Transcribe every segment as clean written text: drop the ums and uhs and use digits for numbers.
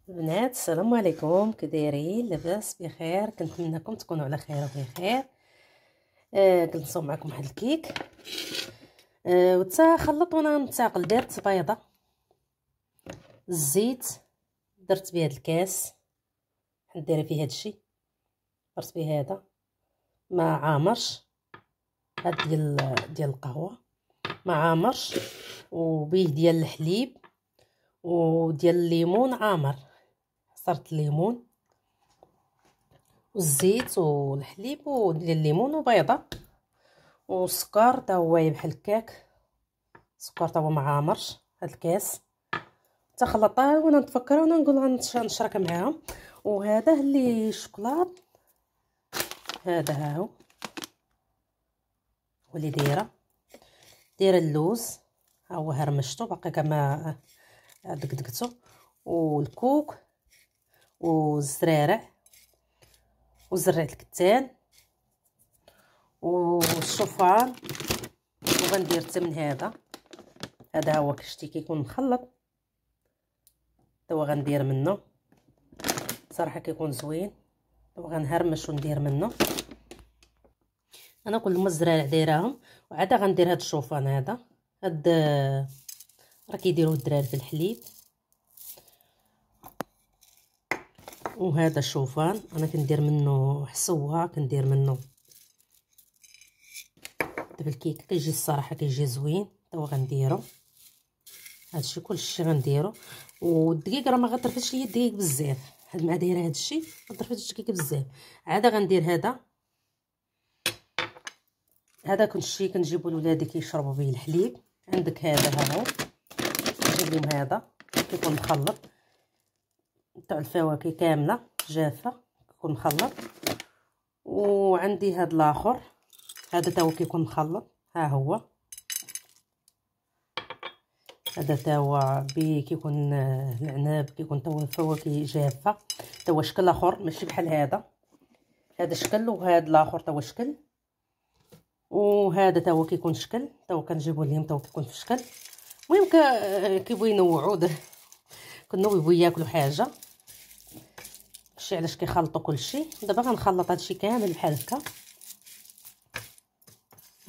البنات، السلام عليكم. كدايرين؟ لاباس بخير؟ كنتمنىكم تكونوا على خير وبخير. كنصوب معكم واحد الكيك. وتا خلط وانا نتاقل. درت بيضه، الزيت، درت بيه هاد الكاس ندير فيه هادشي، درت بيه هذا مع عامرش، هاد ديال القهوه مع عامرش، وبيه ديال الحليب وديال الليمون عامر، عصرت الليمون والزيت والحليب وديال الليمون وبيضه والسكر تا هو بحال هكاك. السكر تا هو مع عامرش. هاد الكاس تخلطها وانا نتفكر وانا نقول غنشرك معاهم. وهذا اللي شوكولات، هذا ها هو اللي دايره اللوز، ها هو هرمشتو باقي كما دقدقتو، والكوك والزرارع وزرعه الكتان والشوفان. وغندير حتى من هذا هو كشتي كيكون مخلط، توا غندير منه صراحه كيكون زوين. توا غنهرمش وندير منه. انا كل ما الزرارع دايراهم، وعاد غندير هاد الشوفان. هاد راه كيديروه الدراري في الحليب. وهذا الشوفان انا كندير منه حصوه، كندير منه دابا الكيك كيجي الصراحه كيجي زوين. توا غنديرو هادشي كلشي غنديرو. والدقيق راه ما غطرفتش ليا الدقيق بزاف، هاد مع دايره هادشي ما طرفتش الدقيق بزاف. عاد غندير هذا كلشي كنجيبو لولادي كيشربوا به الحليب. عندك هذا ها هو، نجيب لهم هذا كيكون مخلط تاع الفواكه كامله جافه، كيكون مخلط. وعندي هذا الاخر، هذا تا هو كيكون مخلط. ها هو هذا تا هو كيكون العناب، كيكون تا هو فواكه جافه. تا هو شكل اخر ماشي بحال هذا شكل، وهذا الاخر تا هو شكل. وهذا تا هو كيكون شكل، تا هو كنجيبو لهم تا هو كيكون في شكل. المهم كيبغيو ينوعوا، كانوا يبغيو ياكلوا حاجه. داكشي علاش كيخلطوا كلشي. دابا غنخلط هادشي كامل بحال هكا،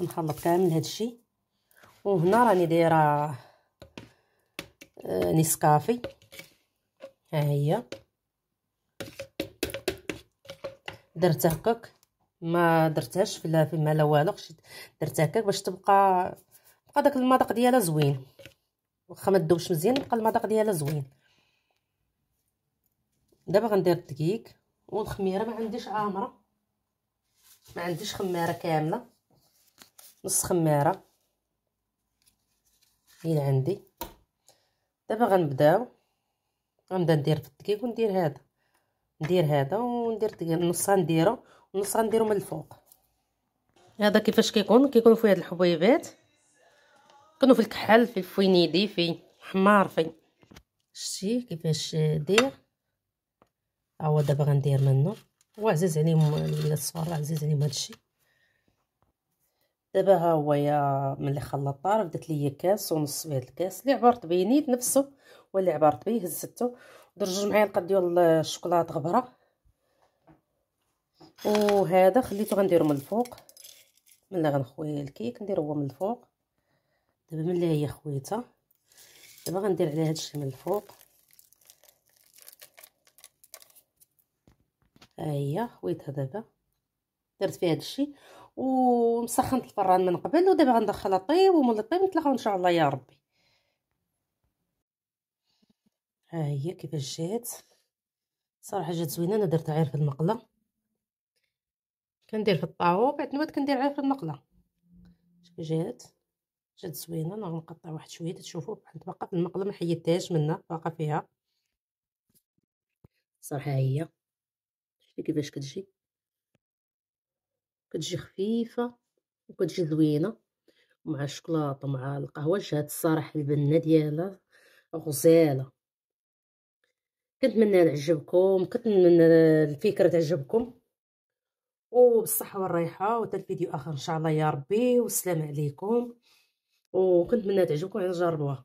غنخلط كامل هادشي. وهنا راني دايره نيسكافي، ها هي درت هكاك، ما درتهاش في الماء لا والو، درت هكاك باش تبقى داك المذاق ديالها زوين. واخا ما تذوبش مزيان يبقى المذاق ديالها زوين. دابا غندير الدقيق والخميره. ما عنديش عامره، ما عنديش خماره كامله، نص خماره هي اللي عندي. دابا غنبدا ندير في الدقيق وندير هذا وندير الدقيق. نص غنديرو ونص غنديرو من الفوق. هذا كيفاش كيكون فيه هاد الحبيبات، كانوا في الكحل، في الفوينيدي، في حمار، في شتي كيفاش داير. هو دابا غندير منه. وعزيز عليهم الصفار، عزيز عليهم هادشي. دابا ها هو يا ملي خلطت بدات ليا كاس ونص. بهاد الكاس اللي عبرت بيه نيت نفسه واللي عبرت بيه هزته. درت 2 معالق ديال الشوكولاط غبره. وهذا خليته غنديرو من الفوق. ملي غنخوي الكيك نديرو هو من الفوق. دابا ملي هي خويتها، دابا غندير عليها هادشي من الفوق. ها هي خويتها. دابا درت فيها هادشي ومسخنت الفران من قبل. ودابا غندخلها طيب، وملي طيب نتلاقاو ان شاء الله يا ربي. ها هي كيفاش جات، صراحه جات زوينه. انا درتها غير في المقله، كندير في الطاوه بعد نوات كندير غير في المقله. جات زوينه. انا غنقطع واحد شويه تشوفوا بحال باقا في المقله، ما حيدتهاش منها، باقا فيها صراحه. هي شتي كيفاش كتجي خفيفه وكتجي زوينه مع الشوكولاط ومع القهوه. جات الصراحه البنه ديالها غزاله. كنتمنى نعجبكم، كنتمنى الفكره تعجبكم. وبالصحه والراحه، وحتى الفيديو اخر ان شاء الله يا ربي. والسلام عليكم. وكنتمنى تعجبكم، نجربوها.